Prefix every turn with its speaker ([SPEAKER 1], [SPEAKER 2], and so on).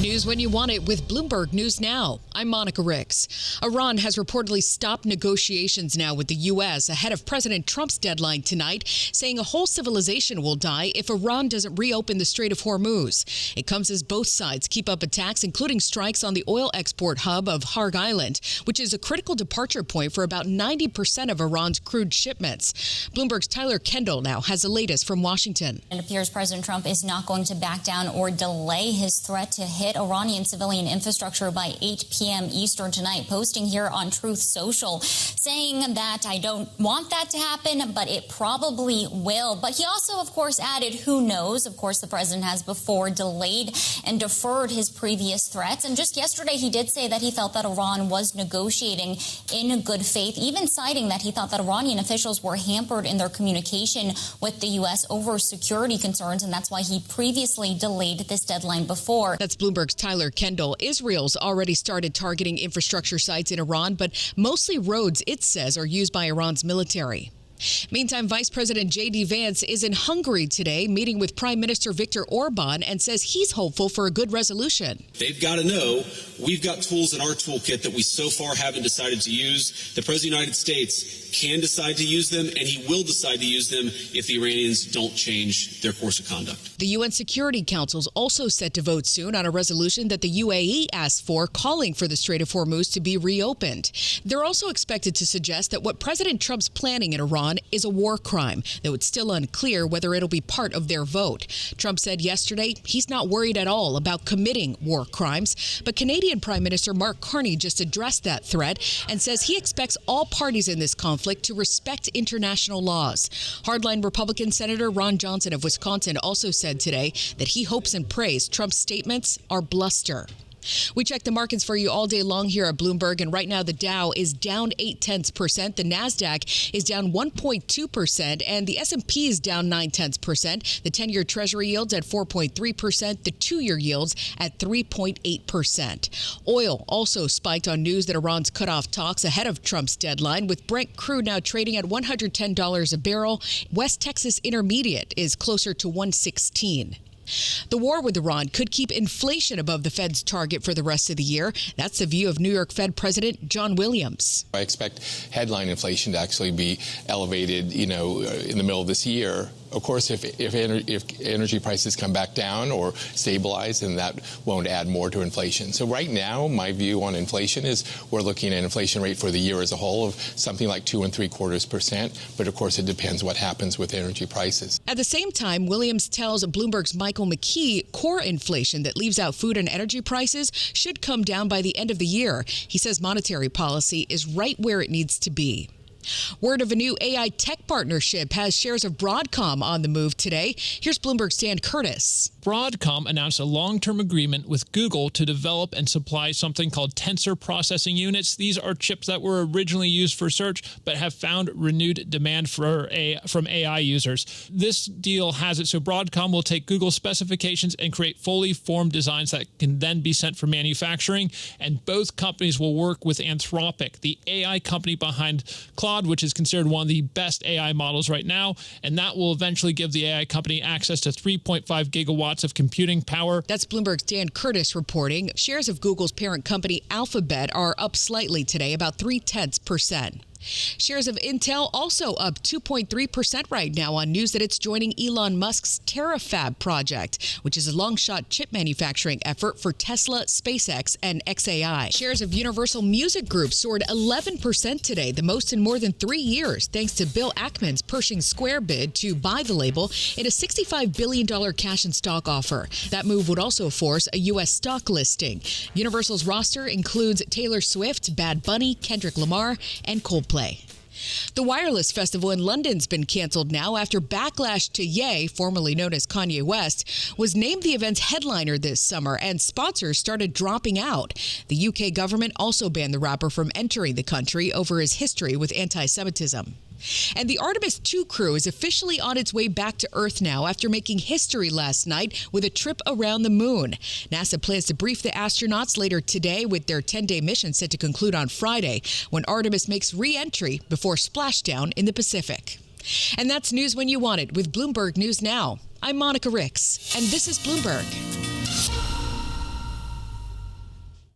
[SPEAKER 1] News when you want it with Bloomberg News Now. I'm Monica Ricks. Iran has reportedly stopped negotiations now with the U.S. ahead of President Trump's deadline tonight, saying a whole civilization will die if Iran doesn't reopen the Strait of Hormuz. It comes as both sides keep up attacks, including strikes on the oil export hub of Harg Island, which is a critical departure point for about 90% of Iran's crude shipments. Bloomberg's Tyler Kendall now has the latest from Washington.
[SPEAKER 2] It appears President Trump is not going to back down or delay his threat to hit Iranian civilian infrastructure by 8 p.m. Eastern tonight, posting here on Truth Social, saying that I don't want that to happen, but it probably will. But he also, of course, added, who knows? Of course, the president has before delayed and deferred his previous threats. And just yesterday, he did say that he felt that Iran was negotiating in good faith, even citing that he thought that Iranian officials were hampered in their communication with the U.S. over security concerns, and that's why he previously delayed this deadline before.
[SPEAKER 1] That's Bloomberg's Tyler Kendall. Israel's already started targeting infrastructure sites in Iran, but mostly roads, it says, are used by Iran's military. Meantime, Vice President J.D. Vance is in Hungary today, meeting with Prime Minister Viktor Orban, and says he's hopeful for a good resolution.
[SPEAKER 3] They've got to know we've got tools in our toolkit that we so far haven't decided to use. The President of the United States can decide to use them, and he will decide to use them if the Iranians don't change their course of conduct.
[SPEAKER 1] The UN Security Council is also set to vote soon on a resolution that the UAE asked for, calling for the Strait of Hormuz to be reopened. They're also expected to suggest that what President Trump's planning in Iran is a war crime, though it's still unclear whether it'll be part of their vote. Trump said yesterday he's not worried at all about committing war crimes, but Canadian Prime Minister Mark Carney just addressed that threat and says he expects all parties in this conflict to respect international laws. Hardline Republican Senator Ron Johnson of Wisconsin also said today that he hopes and prays Trump's statements are bluster. We check the markets for you all day long here at Bloomberg, and right now the Dow is down 0.8%. The Nasdaq is down 1.2%, and the S&P is down 0.9%. The 10-year Treasury yields at 4.3%. The 2-year yields at 3.8%. Oil also spiked on news that Iran's cut off talks ahead of Trump's deadline, with Brent crude now trading at $110 a barrel. West Texas Intermediate is closer to $116. The war with Iran could keep inflation above the Fed's target for the rest of the year. That's the view of New York Fed President John Williams.
[SPEAKER 4] I expect headline inflation to actually be elevated, in the middle of this year. Of course, if energy prices come back down or stabilize, then that won't add more to inflation. So right now, my view on inflation is we're looking at an inflation rate for the year as a whole of something like 2.75%. But of course, it depends what happens with energy prices.
[SPEAKER 1] At the same time, Williams tells Bloomberg's Michael McKee core inflation that leaves out food and energy prices should come down by the end of the year. He says monetary policy is right where it needs to be. Word of a new AI tech partnership has shares of Broadcom on the move today. Here's Bloomberg's Dan Curtis.
[SPEAKER 5] Broadcom announced a long-term agreement with Google to develop and supply something called tensor processing units. These are chips that were originally used for search but have found renewed demand from AI users. This deal has it so Broadcom will take Google's specifications and create fully formed designs that can then be sent for manufacturing. And both companies will work with Anthropic, the AI company behind Claude, which is considered one of the best AI models right now, and that will eventually give the AI company access to 3.5 gigawatts of computing power.
[SPEAKER 1] That's Bloomberg's Dan Curtis reporting. Shares of Google's parent company Alphabet are up slightly today, about 0.3%. Shares of Intel also up 2.3% right now on news that it's joining Elon Musk's Terafab project, which is a long-shot chip manufacturing effort for Tesla, SpaceX, and xAI. Shares of Universal Music Group soared 11% today, the most in more than 3 years, thanks to Bill Ackman's Pershing Square bid to buy the label in a $65 billion cash and stock offer. That move would also force a U.S. stock listing. Universal's roster includes Taylor Swift, Bad Bunny, Kendrick Lamar, and Coldplay. The Wireless Festival in London's been canceled now after backlash to Ye, formerly known as Kanye West, was named the event's headliner this summer, and sponsors started dropping out. The UK government also banned the rapper from entering the country over his history with anti-Semitism. And the Artemis II crew is officially on its way back to Earth now after making history last night with a trip around the moon. NASA plans to brief the astronauts later today, with their 10-day mission set to conclude on Friday when Artemis makes re-entry before splashdown in the Pacific. And that's news when you want it with Bloomberg News Now. I'm Monica Ricks, and this is Bloomberg.